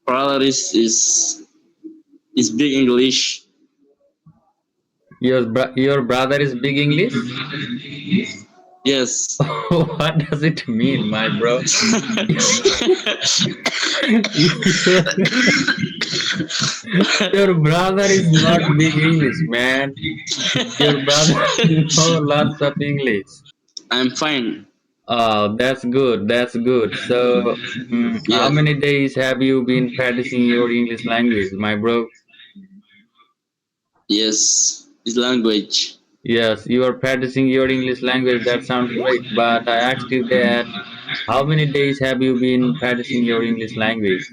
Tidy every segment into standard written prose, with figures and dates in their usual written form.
brother is big English. Your brother is big English? Yes. What does it mean, my bro? your, your brother is not big English, man. Your brother know lots of English. I'm fine. Oh, that's good. That's good. So, how Yes. many days have you been practicing your English language, my bro? Yes. This language. Yes, you are practicing your English language. That sounds great. But I asked you that how many days have you been practicing your English language?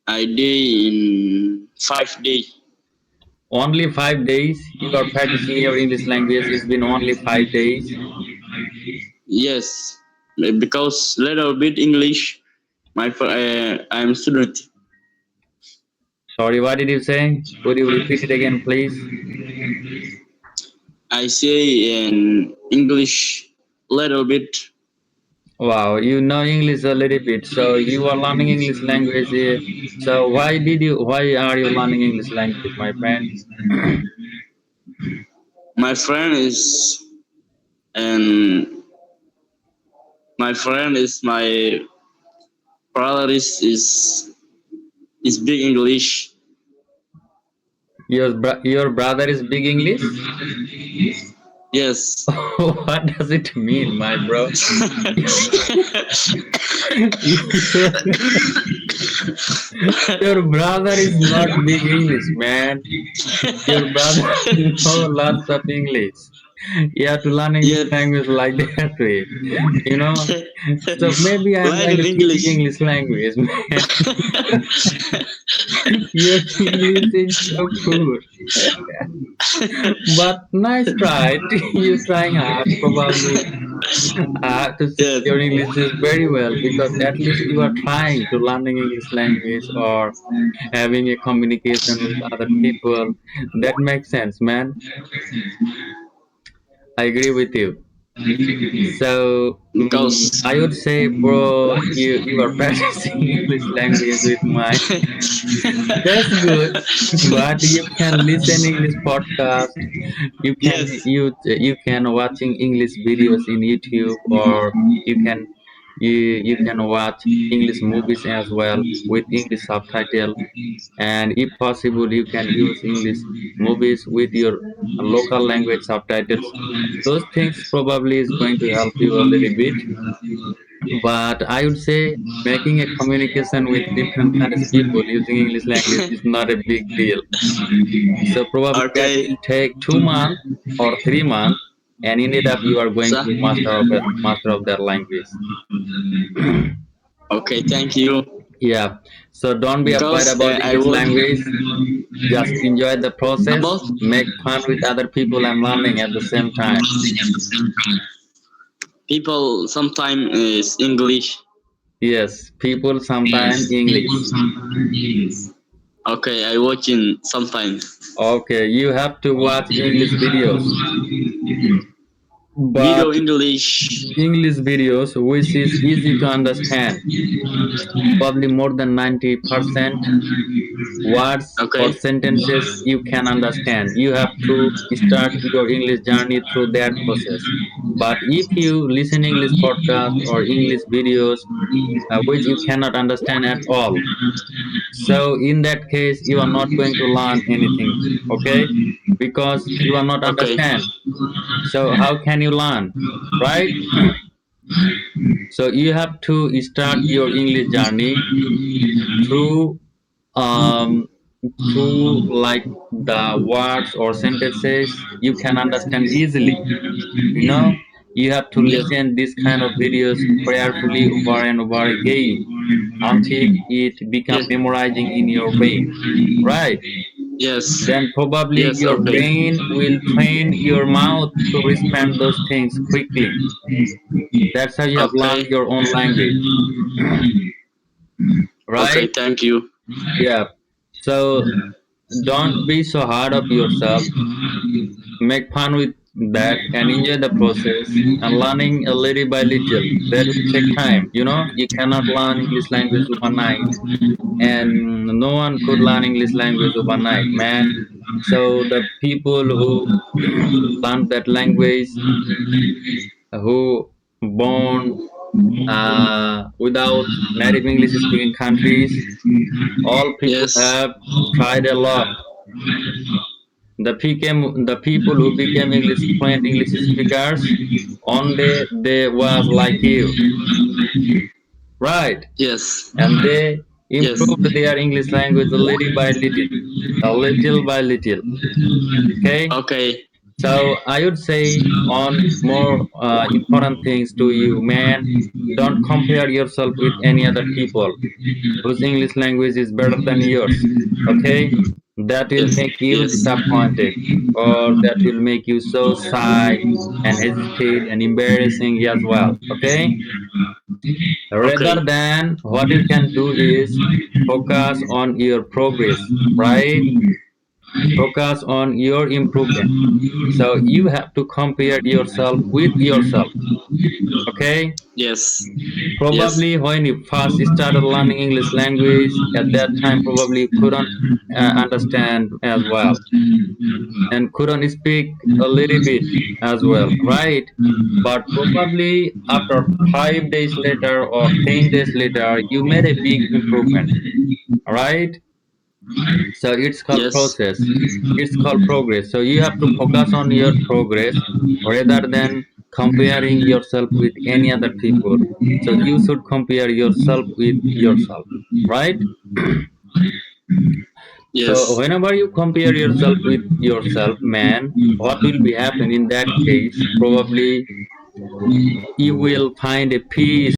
I did in 5 days. Only 5 days. You are practicing your English language. It's been only 5 days. Yes. Because little bit English. I'm student. Sorry, what did you say? Could you repeat it again, please? I say in English little bit. Wow, you know English a little bit. So you are learning English language. So why are you learning English language, my friend? My friend is and my friend is my brother is big English. Your brother is big English? Yes. What does it mean, my bro? your, your brother is not big English, man. Your brother know lots of English. You have to learn English Yeah. language like that way, you know. So maybe I'm Learn going in to teach English. English language, man. Your English is so poor. But nice try. You trying hard, probably. To say Yes. your English is very well because at least you are trying to learning English language or having a communication with other people. That makes sense, man. I agree with you. So Because I would say, bro, you are practicing English language with my. That's good, but you can listen English podcast. yes. You can watching English videos in YouTube, or you can you can watch English movies as well with English subtitle. And if possible, you can use English movies with your local language subtitles. Those things probably is going to help you a little bit, but I would say making a communication with different kinds of people using English language is not a big deal. So probably that Okay. will take 2 months or 3 months, and ended up you are going So, to master of that language. okay. Thank you. Yeah. So don't be afraid Because about I English work language. Just enjoy the process. about Make fun with other people and learning at the same time. people sometimes is English. Yes, people sometime English. Okay, I watching sometimes Okay, you have to watch English videos, video but English. English videos which is easy to understand. Probably more than 90% words or Okay. sentences you can understand. You have to start your English journey through that process. But if you listen English podcast or English videos which you cannot understand at all, so in that case you are not going to learn anything, okay? Because you are not Okay. understand. So how can you learn, right? So you have to start your English journey through um, through like the words or sentences you can understand easily. You know, you have to Yes. listen this kind of videos prayerfully over and over again until it become Yes. memorizing in your brain, right? Yes. Then probably Yes. your Okay. brain will train your mouth to respond those things quickly. That's how you have learned Okay. your own language, Okay. right? Thank you. Yeah. So don't be so hard of yourself. Make fun with that and enjoy the process and learning a little by little. That will take time. You cannot learn English language overnight, and no one could learn English language overnight, man. So the people who learn that language, who born without native English speaking countries, all people Yes. have tried a lot. The people who became English fluent English speakers, one day they was like you, right? Yes. And they Yes. improved their English language a little by little, a little by little. Okay. Okay. So I would say on more important things to you, man. Don't compare yourself with any other people whose English language is better than yours. Okay, that will Yes. make you Yes. disappointed, or that will make you so shy and hesitate and embarrassing as well. Okay, rather Okay. than what you can do is focus on your progress, right? Focus on your improvement. So you have to compare yourself with yourself. Okay, Yes. Yes. probably when you first started learning English language, at that time probably you couldn't understand as well and couldn't speak a little bit as well, right? But probably after 5 days later or 10 days later, you made a big improvement, right? So it's called Yes. process. It's called progress. So you have to focus on your progress rather than comparing yourself with any other people. So you should compare yourself with yourself, right? So Yes. whenever you compare yourself with yourself, man, what will be happen in that case? Probably you will find a peace